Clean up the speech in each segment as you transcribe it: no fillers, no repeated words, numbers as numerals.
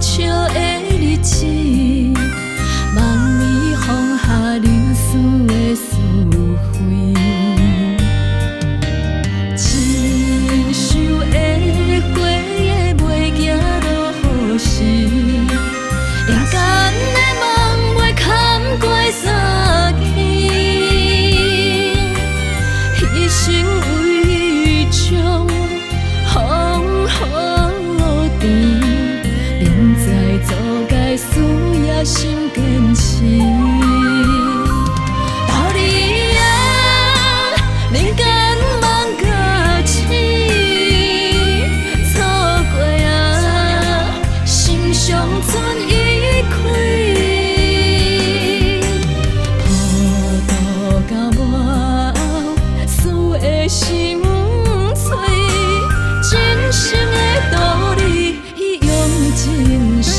笑的日子，梦里放下流思的思绪，亲像会花的袂行落雨时，灵感的梦袂堪过三更，一生为将风雨甜，明知做该事也心坚持。道理啊，人间梦甲醒，错过啊，心伤存意开。破土到末后，输的是毋脆，真心的道理用真心。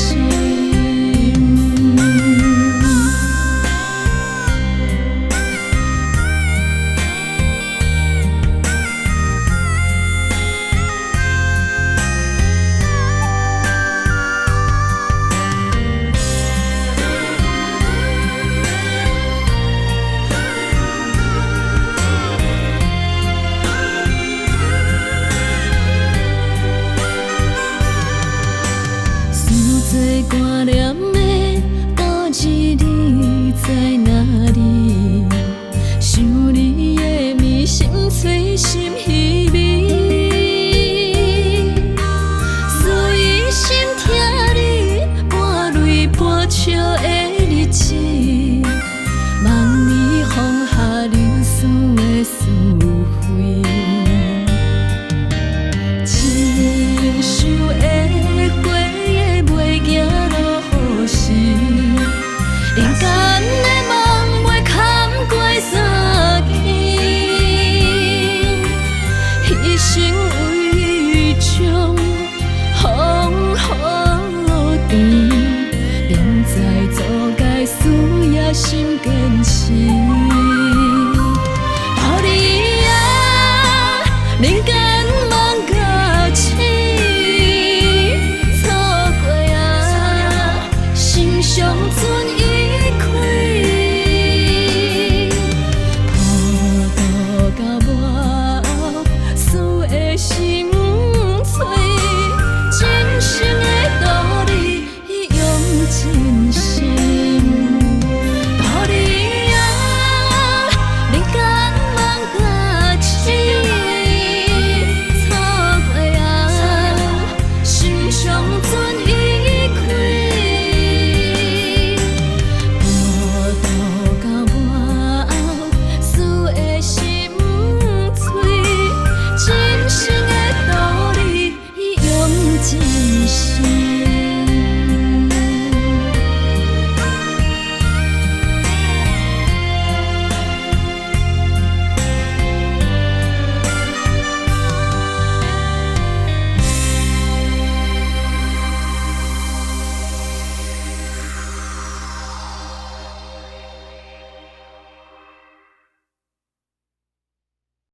最挂念的故日，你在哪里？想你的面，心碎。